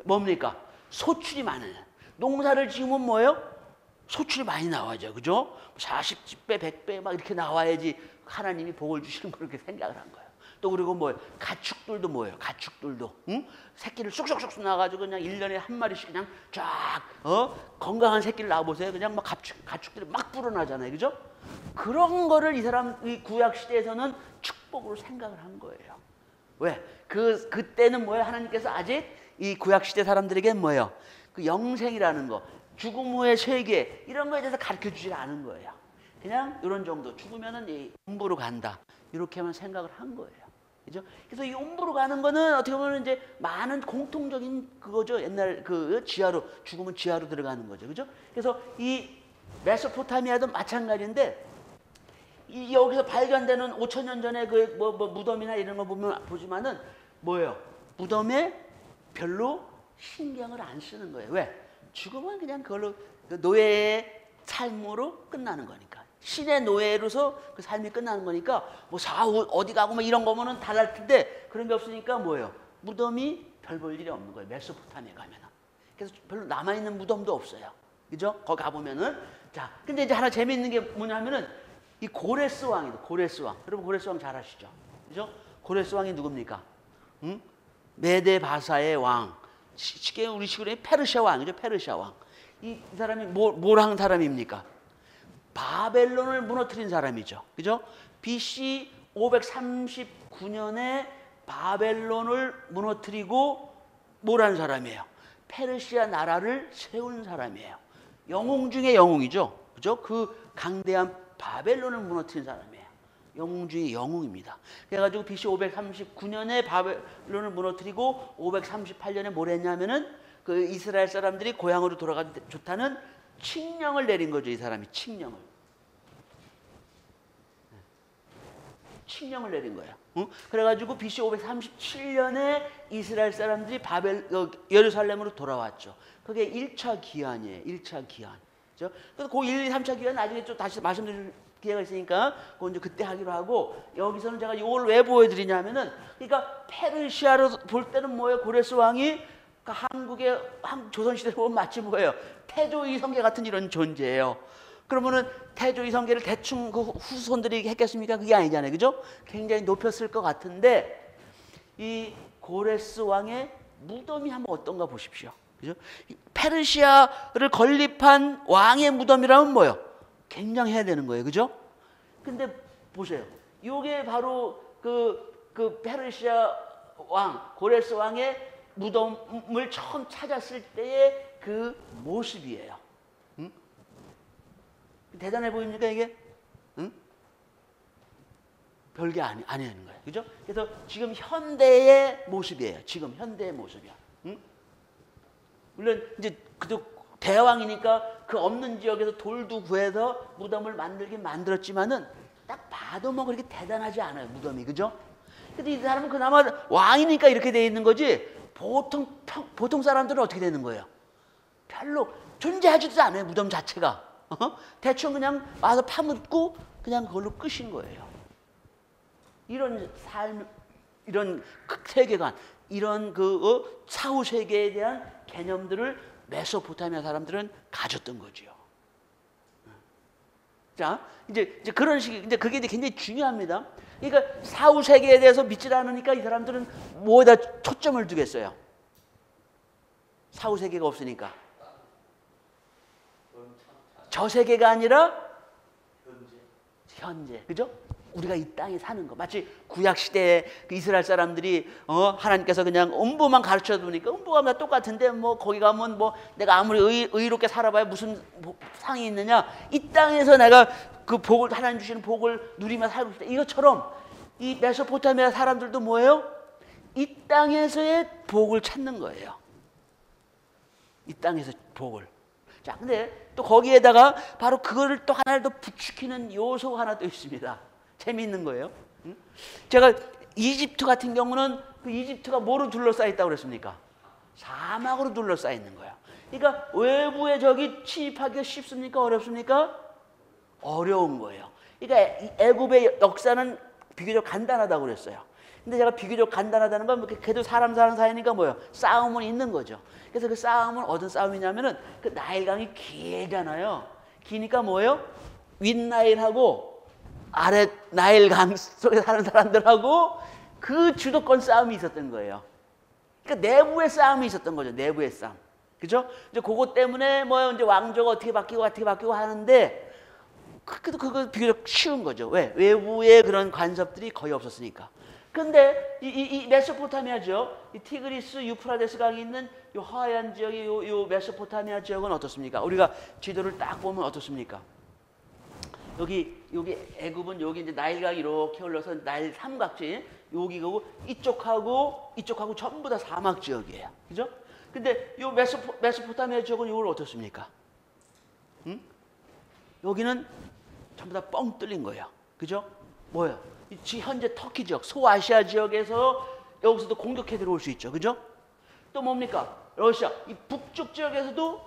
뭡니까? 소출이 많아요. 농사를 지으면 뭐예요? 소출이 많이 나와죠. 그죠? 40배, 100배 막 이렇게 나와야지 하나님이 복을 주시는 걸 그렇게 생각을 한 거예요. 또 그리고 뭐예요? 가축들도 뭐예요? 가축들도 응? 새끼를 쑥쑥쑥 나가지고 그냥 1년에 한 마리씩 그냥 쫙 건강한 새끼를 낳아보세요. 그냥 막 가축들이 막 불어나잖아요. 그죠? 그런 거를 이 구약 시대에서는 축복으로 생각을 한 거예요. 왜? 그때는 뭐예요? 하나님께서 아직 이 구약 시대 사람들에게 뭐예요? 그 영생이라는 거, 죽음 후의 세계 이런 거에 대해서 가르쳐 주지 않은 거예요. 그냥 이런 정도 죽으면은 이 음부로 간다 이렇게만 생각을 한 거예요. 그죠? 그래서 이 음부로 가는 거는 어떻게 보면 이제 많은 공통적인 그거죠. 옛날 그 지하로 죽으면 지하로 들어가는 거죠. 그죠? 그래서 이 메소포타미아도 마찬가지인데 여기서 발견되는 5,000년 전에 그 무덤이나 이런 거 보지만은 뭐예요? 무덤에 별로 신경을 안 쓰는 거예요. 왜? 죽으면 그냥 그걸로 그 노예의 삶으로 끝나는 거니까. 신의 노예로서 그 삶이 끝나는 거니까 뭐 사후 어디 가고 뭐 이런 거면은 달랄 텐데 그런 게 없으니까 뭐예요? 무덤이 별 볼 일이 없는 거예요. 메소포타미아 가면은. 그래서 별로 남아있는 무덤도 없어요. 그죠? 거기 가보면은. 자, 근데 이제 하나 재미있는 게 뭐냐면은 이 고레스 왕이다. 고레스 왕. 여러분 고레스 왕 잘 아시죠? 그죠? 고레스 왕이 누굽니까? 응? 메데 바사의 왕. 쉽게 우리 식으로 페르시아 왕이죠. 페르시아 왕. 이 사람이 뭘 한 사람입니까? 바벨론을 무너뜨린 사람이죠. 그죠? BC 539년에 바벨론을 무너뜨리고 뭘 한 사람이에요? 페르시아 나라를 세운 사람이에요. 영웅 중에 영웅이죠. 그죠? 그 강대한 바벨론을 무너뜨린 사람이에요. 영웅 중에 영웅입니다. 그래가지고 BC 539년에 바벨론을 무너뜨리고 538년에 뭘 했냐면은 그 이스라엘 사람들이 고향으로 돌아가도 좋다는 칙령을 내린 거죠. 이 사람이 칙령을. 칙령을 내린 거예요. 그래가지고 BC 537년에 이스라엘 사람들이 예루살렘으로 돌아왔죠. 그게 1차 기한이에요. 1차 기한. 그래서 그 1, 2, 3차 기한 나중에 좀 다시 말씀드릴 기회가 있으니까 그건 이제 그때 하기로 하고, 여기서는 제가 이걸 왜 보여드리냐면은, 그러니까 페르시아로 볼 때는 뭐예요? 고레스 왕이 한국의 조선시대로 보면 마치 뭐예요? 태조 이성계 같은 이런 존재예요. 그러면은 태조 이성계를 대충 그 후손들이 했겠습니까? 그게 아니잖아요. 그죠? 굉장히 높였을 것 같은데, 이 고레스 왕의 무덤이 한번 어떤가 보십시오. 그죠? 페르시아를 건립한 왕의 무덤이라면 뭐예요? 굉장해야 되는 거예요. 그죠? 근데 보세요. 이게 바로 그 페르시아 왕, 고레스 왕의 무덤을 처음 찾았을 때의 그 모습이에요. 응? 대단해 보입니까 이게? 응? 별게 아니라는 거예요. 그죠? 그래서 지금 현대의 모습이에요. 지금 현대의 모습이야. 응? 물론 이제 그도 대왕이니까 그 없는 지역에서 돌도 구해서 무덤을 만들었지만은 딱 봐도 뭐 그렇게 대단하지 않아요. 무덤이. 그죠? 근데 이 사람은 그나마 왕이니까 이렇게 돼 있는 거지, 보통 사람들은 어떻게 되는 거예요? 별로 존재하지도 않아요. 무덤 자체가. 대충 그냥 와서 파묻고 그냥 그걸로 끝인 거예요. 이런 삶, 이런 세계관, 이런 사후 세계에 대한 개념들을 메소포타미아 사람들은 가졌던 거지요. 자, 이제 그런 식, 이제 그게 이제 굉장히 중요합니다. 그러니까 사후 세계에 대해서 믿지 않으니까 이 사람들은 뭐에다 초점을 두겠어요? 사후 세계가 없으니까. 저 세계가 아니라 현재. 그죠? 우리가 이 땅에 사는 거. 마치 구약 시대에 그 이스라엘 사람들이 하나님께서 그냥 음부만 가르쳐 두니까 음부가 다 똑같은데 뭐 거기 가면 뭐 내가 아무리 의롭게 살아봐야 무슨 상이 있느냐. 이 땅에서 내가 그 복을, 하나님 주시는 복을 누리며 살고 싶다. 이것처럼 이 메소포타미아 사람들도 뭐예요? 이 땅에서의 복을 찾는 거예요. 이 땅에서 복을. 자, 근데 또 거기에다가 바로 그거를 또 하나를 더 부추기는 요소가 하나 또 있습니다. 재미있는 거예요. 제가 이집트 같은 경우는 그 이집트가 뭐로 둘러싸여 있다고 그랬습니까? 사막으로 둘러싸여 있는 거예요. 그러니까 외부에 저기 침입하기가 쉽습니까? 어렵습니까? 어려운 거예요. 그러니까 애굽의 역사는 비교적 간단하다고 그랬어요. 근데 제가 비교적 간단하다는 건 그래도 사람 사는 사이니까 뭐예요? 싸움은 있는 거죠. 그래서 그 싸움은 어떤 싸움이냐면은 그 나일강이 길잖아요. 기니까 뭐예요? 윗나일하고 아래 나일강 속에 사는 사람들하고 그 주도권 싸움이 있었던 거예요. 그러니까 내부의 싸움이 있었던 거죠. 내부의 싸움. 그죠? 이제 그것 때문에 뭐 이제 왕조가 어떻게 바뀌고 하는데, 그래도 그거 비교적 쉬운 거죠. 왜? 외부의 그런 간섭들이 거의 없었으니까. 근데 이 메소포타미아죠. 이 티그리스 유프라데스 강이 있는 요 하얀 지역이 요 메소포타미아 지역은 어떻습니까? 우리가 지도를 딱 보면 어떻습니까? 여기 애굽은 여기 이제 나일강이 이렇게 흘러서 나일 삼각지, 여기고 이쪽하고 전부 다 사막 지역이에요. 그죠? 근데 요 메소포타미아 지역은 이걸 어떻습니까? 응? 여기는 전부 다 뻥 뚫린 거예요. 그죠? 뭐예요? 현재 터키 지역, 소아시아 지역에서 여기서도 공격해 들어올 수 있죠. 그죠? 또 뭡니까? 러시아, 이 북쪽 지역에서도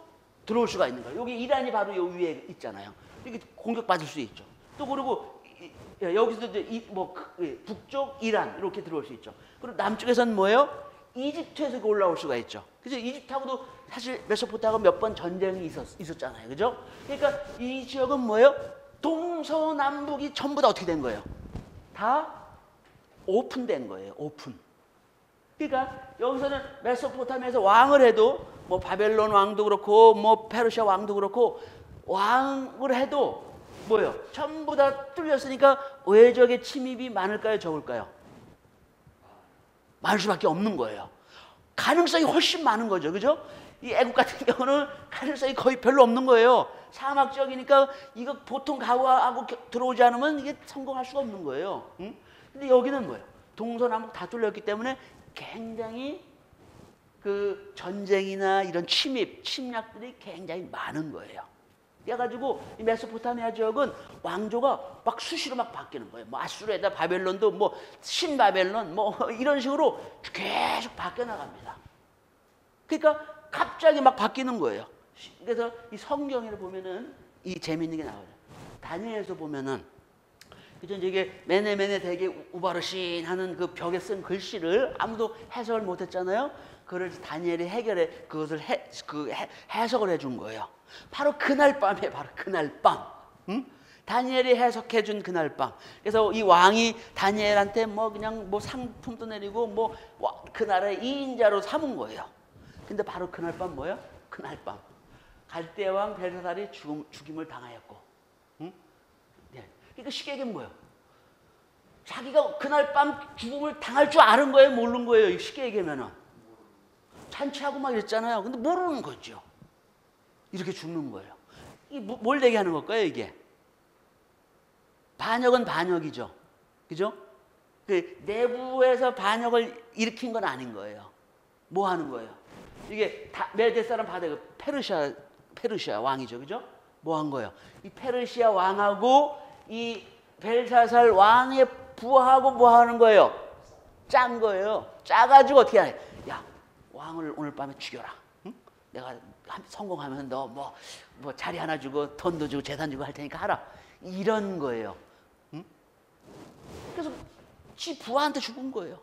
들어올 수가 있는 거예요. 여기 이란이 바로 요 위에 있잖아요. 이렇게 공격받을 수 있죠. 또 그리고 여기서도 북쪽 이란 이렇게 들어올 수 있죠. 그리고 남쪽에서는 뭐예요? 이집트에서 올라올 수가 있죠. 그죠? 이집트하고도 사실 메소포타미아하고 몇 번 전쟁이 있었잖아요. 그죠? 그러니까 이 지역은 뭐예요? 동서남북이 전부 다 어떻게 된 거예요? 다 오픈된 거예요. 오픈. 그러니까 여기서는 메소포타미아에서 왕을 해도 뭐 바벨론 왕도 그렇고 뭐 페르시아 왕도 그렇고 왕을 해도 뭐예요? 전부 다 뚫렸으니까 외적의 침입이 많을까요? 적을까요? 많을 수밖에 없는 거예요. 가능성이 훨씬 많은 거죠. 그죠? 이 애국 같은 경우는 가능성이 거의 별로 없는 거예요. 사막 지역이니까 이거 보통 가하고 들어오지 않으면 이게 성공할 수가 없는 거예요. 응? 근데 여기는 뭐예요? 동서남북 다 뚫렸기 때문에 굉장히 그 전쟁이나 이런 침략들이 굉장히 많은 거예요. 그래가지고 이 메소포타미아 지역은 왕조가 막 수시로 막 바뀌는 거예요. 뭐 아수르에다 바벨론도 뭐 신바벨론 뭐 이런 식으로 계속 바뀌어 나갑니다. 그러니까 갑자기 막 바뀌는 거예요. 그래서 이 성경에 보면은 이 재미있는 게 나와요. 다니엘에서 보면은 그죠? 이게 메네메네 되게 우바르신 하는 그 벽에 쓴 글씨를 아무도 해석을 못했잖아요. 그걸 다니엘이 해결해 그것을 해석을 해준 거예요. 바로 그날 밤에 바로 그날 밤, 응? 다니엘이 해석해준 그날 밤. 그래서 이 왕이 다니엘한테 뭐 그냥 뭐 상품도 내리고 뭐 그 나라의 2인자로 삼은 거예요. 근데 바로 그날 밤 뭐야? 그날 밤 갈대 왕 벨사살이 죽임을 당하였고, 응? 네. 그러니까 쉽게 얘기하면 뭐예요? 자기가 그날 밤 죽음을 당할 줄 아는 거예요? 모르는 거예요? 쉽게 얘기하면은 잔치하고 막 이랬잖아요. 근데 모르는 거죠. 이렇게 죽는 거예요. 이게 뭘 얘기하는 걸까요, 이게? 반역은 반역이죠. 그죠? 그 내부에서 반역을 일으킨 건 아닌 거예요. 뭐 하는 거예요? 이게 메대 사람 바다 페르시아 왕이죠. 그죠? 뭐 한 거예요? 이 페르시아 왕하고 이 벨사살 왕의 부하고 뭐 하는 거예요? 짠 거예요. 짜가지고 어떻게 하냐? 야, 왕을 오늘 밤에 죽여라. 응? 내가 성공하면 너 뭐 자리 하나 주고 돈도 주고 재산 주고 할 테니까 하라. 이런 거예요. 응? 그래서 지 부하한테 죽은 거예요.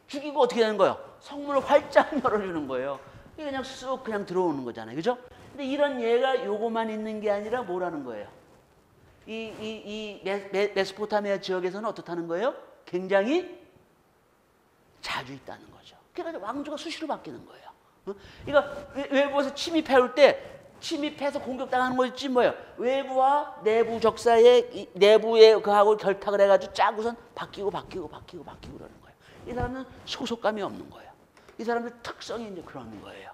죽이고 어떻게 되는 거예요? 성문을 활짝 열어주는 거예요. 이게 그냥 쑥 그냥 들어오는 거잖아요. 그죠? 근데 이런 예가 요거만 있는 게 아니라 뭐라는 거예요? 이 메소포타미아 지역에서는 어떻다는 거예요? 굉장히 자주 있다는 거죠. 그러니까 왕조가 수시로 바뀌는 거예요. 그러니까 외부에서 침입해올 때 침입해서 공격당하는 거 있지 뭐예요? 외부와 내부 적사의 내부에 그하고 결탁을 해가지고 짜고선 바뀌고 그러는 거예요. 이 사람은 소속감이 없는 거예요. 이 사람들 특성이 이제 그런 거예요.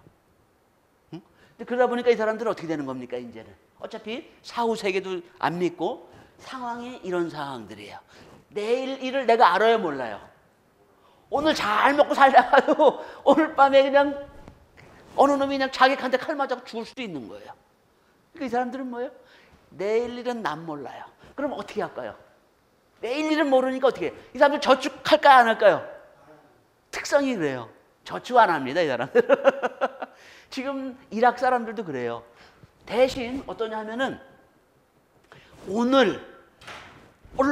응? 근데 그러다 보니까 이 사람들은 어떻게 되는 겁니까, 이제는? 어차피 사후 세계도 안 믿고 상황이 이런 상황들이에요. 내일 일을 내가 알아요, 몰라요? 오늘 잘 먹고 살다가도 오늘 밤에 그냥 어느 놈이 그냥 자객한테 칼 맞아서 죽을 수도 있는 거예요. 그러니까 이 사람들은 뭐예요? 내일 일은 난 몰라요. 그럼 어떻게 할까요? 내일 일은 모르니까 어떻게 해요? 이 사람들 저축할까요, 안 할까요? 특성이 그래요. 저축 안 합니다, 이 사람들. 지금 이락 사람들도 그래요. 대신 어떠냐 하면은 오늘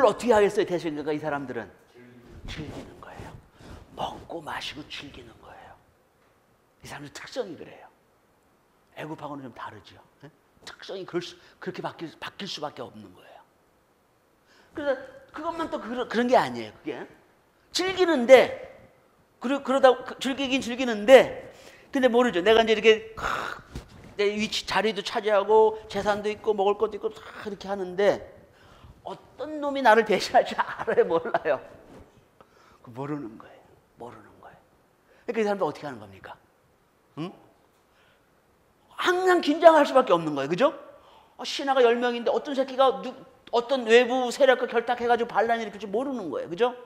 어떻게 하겠어요? 대신 그러니까 이 사람들은 즐기는 거예요. 먹고 마시고 즐기는 거예요. 이 사람들 특성이 그래요. 애굽하고는 좀 다르죠. 네? 특성이 그렇게 바뀔 수밖에 없는 거예요. 그래서 그것만 또 그런 게 아니에요. 그게 즐기는데 그러다 즐기긴 즐기는데 근데 모르죠. 내가 이제 이렇게 내 위치 자리도 차지하고 재산도 있고 먹을 것도 있고 다 이렇게 하는데 어떤 놈이 나를 배신할지 알아요, 몰라요? 모르는 거예요. 그러니까 이 사람들 어떻게 하는 겁니까? 응? 항상 긴장할 수밖에 없는 거예요. 그죠? 신하가 10명인데 어떤 새끼가 어떤 외부 세력과 결탁해가지고 반란을 일으킬지 모르는 거예요. 그죠?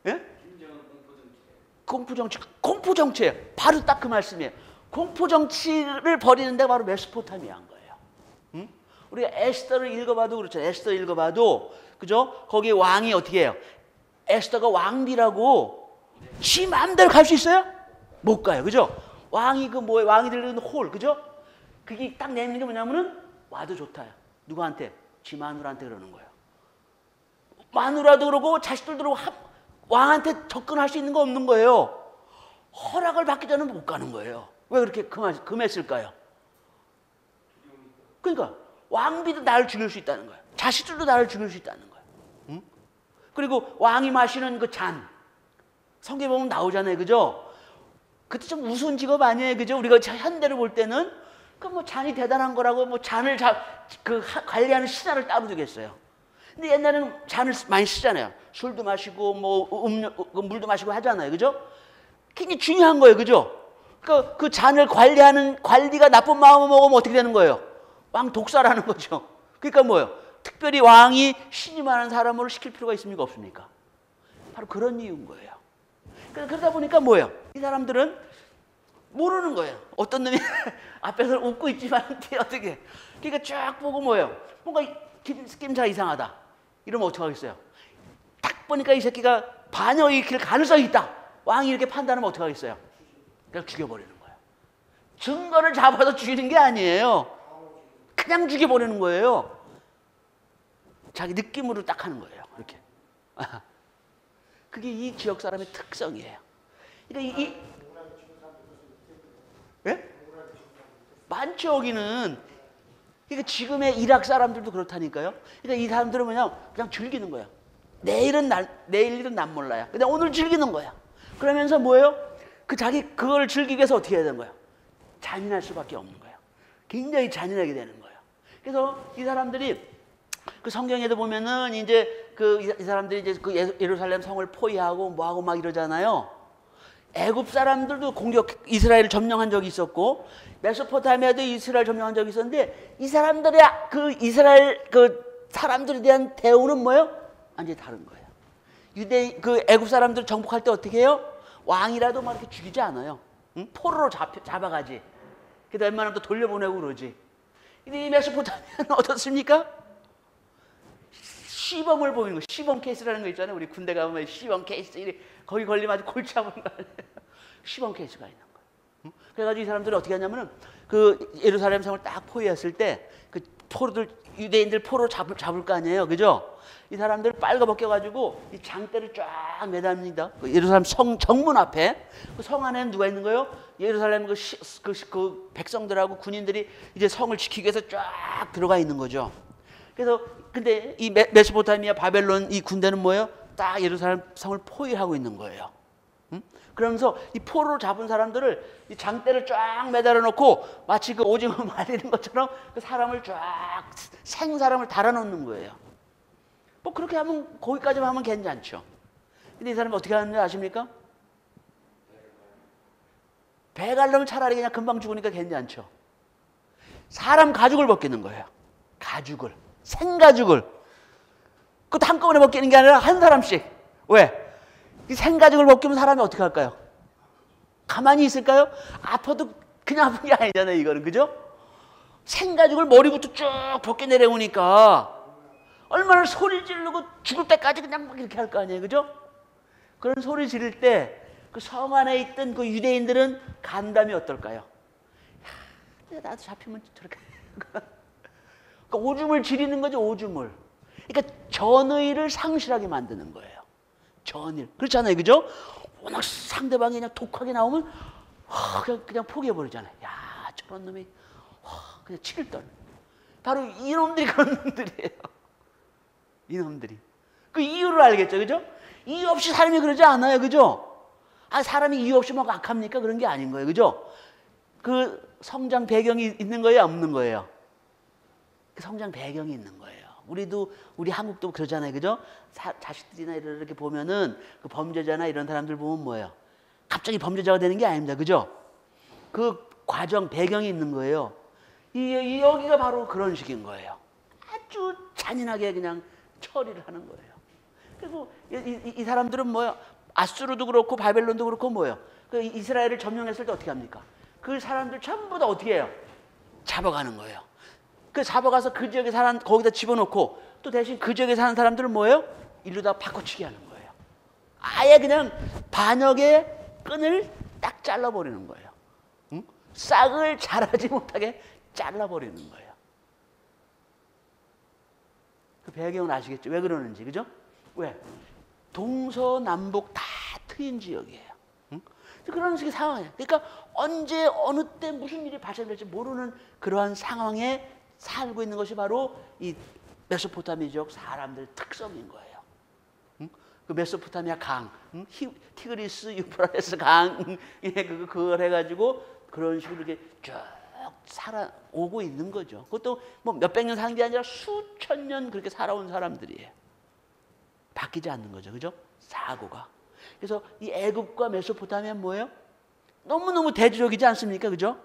예? 공포정치예요. 바로 딱 그 말씀이에요. 공포정치를 벌이는데 바로 메소포타미아인 거예요. 응? 우리가 에스더를 읽어봐도 그렇죠. 에스더 읽어봐도 그죠? 거기 왕이 어떻게 해요? 에스더가 왕비라고 지 마음대로 갈 수 있어요? 못 가요. 그죠? 왕이 왕이 들리는 홀, 그죠? 그게 딱 내미는 게 뭐냐면은 와도 좋다요. 누구한테? 지 마누라한테 그러는 거예요. 마누라도 그러고 자식들도 그러고 왕한테 접근할 수 있는 거 없는 거예요. 허락을 받기 전에 못 가는 거예요. 왜 그렇게 금했을까요? 그러니까 왕비도 나를 죽일 수 있다는 거예요. 자식들도 나를 죽일 수 있다는 거예요. 응? 그리고 왕이 마시는 그 잔, 성경에 보면 나오잖아요, 그죠? 그때 좀 우스운 직업 아니에요, 그죠? 우리가 현대를 볼 때는 그 뭐 잔이 대단한 거라고 뭐 잔을 관리하는 신하를 따로 두겠어요. 근데 옛날에는 잔을 많이 쓰잖아요. 술도 마시고 뭐 물도 마시고 하잖아요, 그죠? 굉장히 중요한 거예요, 그죠? 그 잔을 관리하는 관리가 나쁜 마음을 먹으면 어떻게 되는 거예요? 왕 독사라는 거죠. 그러니까 뭐예요? 특별히 왕이 신임하는 사람으로 시킬 필요가 있습니까, 없습니까? 바로 그런 이유인 거예요. 그러다 보니까 뭐예요? 이 사람들은 모르는 거예요. 어떤 놈이 앞에서 웃고 있지만 어떻게. 그러니까 쫙 보고 뭐예요? 뭔가 느낌새가 이상하다. 이러면 어떡하겠어요? 딱 보니까 이 새끼가 반역이 길 가능성이 있다. 왕이 이렇게 판단하면 어떡하겠어요? 그냥 죽여버리는 거예요. 증거를 잡아서 죽이는 게 아니에요. 그냥 죽여버리는 거예요. 자기 느낌으로 딱 하는 거예요. 이렇게. 그게 이 지역 사람의 특성이에요. 그러니까 예? 많죠, 여기는. 그러니까 지금의 이락 사람들도 그렇다니까요. 그러니까 이 사람들은 그냥 즐기는 거예요. 내일 일은 난 몰라요. 근데 오늘 즐기는 거야. 그러면서 뭐예요? 그걸 즐기기 위해서 어떻게 해야 되는 거예요? 잔인할 수밖에 없는 거예요. 굉장히 잔인하게 되는 거예요. 그래서 이 사람들이 그 성경에도 보면은 이제 이 사람들이 이제 그 예루살렘 성을 포위하고 뭐하고 막 이러잖아요. 애굽 사람들도 이스라엘을 점령한 적이 있었고, 메소포타미아도 이스라엘 점령한 적이 있었는데, 이 사람들의 이스라엘 사람들에 대한 대우는 뭐예요? 완전히 다른 거예요. 애굽 사람들 정복할 때 어떻게 해요? 왕이라도 막 이렇게 죽이지 않아요. 응? 포로로 잡아가지. 그다음 웬만하면 또 돌려보내고 그러지. 근데 이 메소포타미아는 어떻습니까? 시범을 보이는 거. 시범 케이스라는 거 있잖아요. 우리 군대 가보면 시범 케이스, 거기 걸리면 아주 골치 아픈 거 아니에요. 시범 케이스가 있는 거예요. 응? 그래가지고 이 사람들이 어떻게 하냐면은 그 예루살렘 성을 딱 포위했을 때 그 유대인들 포로 잡을 거 아니에요. 그죠? 이 사람들 빨가벗겨가지고 이 장대를 쫙 매답니다. 그 예루살렘 정문 앞에. 그 성 안에는 누가 있는 거예요? 예루살렘 그 백성들하고 군인들이 이제 성을 지키기 위해서 쫙 들어가 있는 거죠. 그래서 근데 이 메소포타미아 바벨론 이 군대는 뭐예요? 딱 예루살렘 성을 포위하고 있는 거예요. 응? 그러면서 이 포로로 잡은 사람들을 이 장대를 쫙 매달아 놓고 마치 그 오징어 말리는 것처럼 그 사람을 쫙 생사람을 달아놓는 거예요. 뭐 그렇게 하면 거기까지만 하면 괜찮죠. 근데 이 사람이 어떻게 하는지 아십니까? 배 가려면 차라리 그냥 금방 죽으니까 괜찮죠. 사람 가죽을 벗기는 거예요. 가죽을. 생가죽을. 그것도 한꺼번에 벗기는 게 아니라 한 사람씩. 왜? 이 생가죽을 벗기면 사람이 어떻게 할까요? 가만히 있을까요? 아파도 그냥 아픈 게 아니잖아요, 이거는. 그죠? 생가죽을 머리부터 쭉 벗겨 내려오니까 얼마나 소리 지르고 죽을 때까지 그냥 막 이렇게 할 거 아니에요, 그죠? 그런 소리 지를 때 그 성 안에 있던 그 유대인들은 간담이 어떨까요? 야, 나도 잡히면 저렇게. 그러니까 오줌을 지리는 거죠, 오줌을. 그러니까 전의를 상실하게 만드는 거예요. 전의. 그렇잖아요, 그죠? 워낙 상대방이 그냥 독하게 나오면 그냥 포기해버리잖아요. 야, 저런 놈이 그냥 치를 떨. 바로 이놈들이 그런 놈들이에요. 이놈들이. 그 이유를 알겠죠, 그죠? 이유 없이 사람이 그러지 않아요, 그죠? 사람이 이유 없이 막 악합니까? 그런 게 아닌 거예요, 그죠? 그 성장 배경이 있는 거예요, 없는 거예요? 그 성장 배경이 있는 거예요. 우리 한국도 그러잖아요, 그죠? 자식들이나 이렇게 보면은 그 범죄자나 이런 사람들 보면 뭐예요? 갑자기 범죄자가 되는 게 아닙니다, 그죠? 그 과정, 배경이 있는 거예요. 여기가 바로 그런 식인 거예요. 아주 잔인하게 그냥 처리를 하는 거예요. 그리고 이 사람들은 뭐예요? 아수르도 그렇고 바벨론도 그렇고 뭐예요? 그 이스라엘을 점령했을 때 어떻게 합니까? 그 사람들 전부 다 어떻게 해요? 잡아가는 거예요. 그 잡아가서 그 지역에 사는 거기다 집어넣고 또 대신 그 지역에 사는 사람들은 뭐예요? 일로 다 바꿔치기 하는 거예요. 아예 그냥 반역의 끈을 딱 잘라버리는 거예요. 응? 싹을 자라지 못하게 잘라버리는 거예요. 그 배경은 아시겠죠? 왜 그러는지, 그죠? 왜? 동서남북 다 트인 지역이에요. 응? 그런 식의 상황이에요. 그러니까 언제 어느 때 무슨 일이 발생될지 모르는 그러한 상황에 살고 있는 것이 바로 이 메소포타미아 지역 사람들 특성인 거예요. 응? 그 메소포타미아 강, 응? 티그리스 유프라테스 강, 그걸 해가지고 그런 식으로 이렇게 쭉 살아오고 있는 거죠. 그것도 뭐 몇백 년 사는 게 아니라 수천 년 그렇게 살아온 사람들이에요. 바뀌지 않는 거죠, 그죠? 사고가. 그래서 이 애굽과 메소포타미아는 뭐예요? 너무너무 대조적이지 않습니까, 그죠?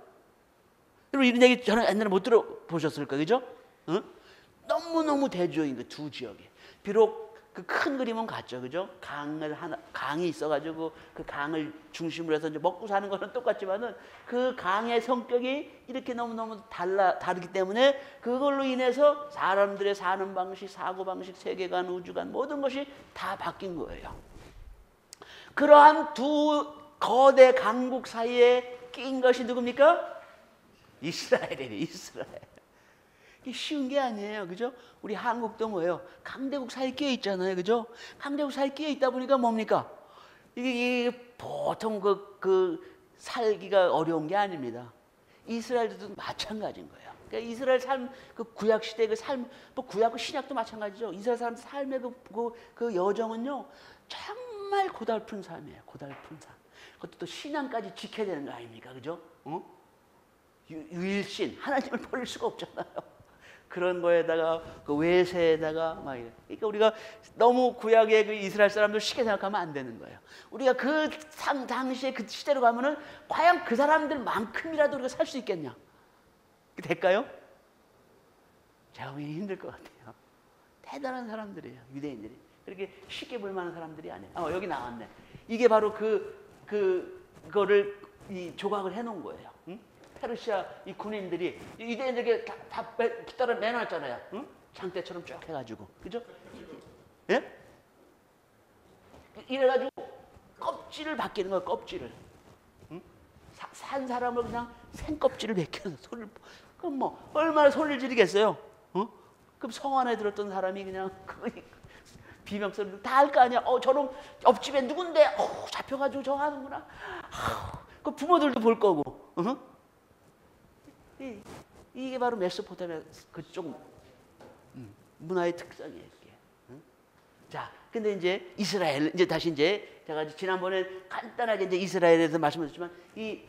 여러분 이런 얘기 저는 옛날에 못 들어보셨을 거예요, 그죠? 응? 너무너무 대조적인 거 두 지역이. 비록 그 큰 그림은 같죠, 그죠? 강이 있어가지고 그 강을 중심으로 해서 이제 먹고 사는 거는 똑같지만은 그 강의 성격이 이렇게 너무너무 다르기 때문에 그걸로 인해서 사람들의 사는 방식, 사고 방식, 세계관, 우주관 모든 것이 다 바뀐 거예요. 그러한 두 거대 강국 사이에 낀 것이 누굽니까? 이스라엘이에요, 이스라엘. 이게 쉬운 게 아니에요, 그죠? 우리 한국도 뭐예요? 강대국 사이에 끼어 있잖아요, 그죠? 강대국 사이에 끼어 있다 보니까 뭡니까? 이게 보통 살기가 어려운 게 아닙니다. 이스라엘도 마찬가지인 거예요. 그러니까 이스라엘 삶, 그 구약 시대 그 삶, 뭐 구약과 신약도 마찬가지죠. 이스라엘 사람 삶의 그 여정은요, 정말 고달픈 삶이에요, 고달픈 삶. 그것도 또 신앙까지 지켜야 되는 거 아닙니까, 그죠? 유일신, 하나님을 버릴 수가 없잖아요. 그런 거에다가 그 외세에다가 막 이래. 그러니까 우리가 너무 구약의 그 이스라엘 사람들 쉽게 생각하면 안 되는 거예요. 우리가 그 당시에 그 시대로 가면은 과연 그 사람들만큼이라도 우리가 살 수 있겠냐? 될까요? 제가 보기엔 힘들 것 같아요. 대단한 사람들이에요, 유대인들이. 그렇게 쉽게 볼 만한 사람들이 아니에요. 여기 나왔네. 이게 바로 그거를 이 조각을 해놓은 거예요. 응? 페르시아 이 군인들이 유대인들에게 다 깃털을 매놨잖아요. 응? 장대처럼 쭉 해가지고, 그죠? 예? 이래가지고 껍질을 벗기는 거예요, 껍질을. 응? 산 사람을 그냥 생껍질을 벗겨서 손을, 그럼 뭐 얼마나 소리를 지르겠어요? 그럼 성 안에 들었던 사람이 그냥 비명소리를 다 할 거 아니야. 저놈 옆집에 누군데? 잡혀가지고 저 하는구나. 그 부모들도 볼 거고. 이게 바로 메소포타미아 그쪽 문화의 특성이에요. 이게. 자, 근데 이제 이스라엘, 이제 다시 이제 제가 지난번에 간단하게 이제 이스라엘에서 말씀드렸지만 이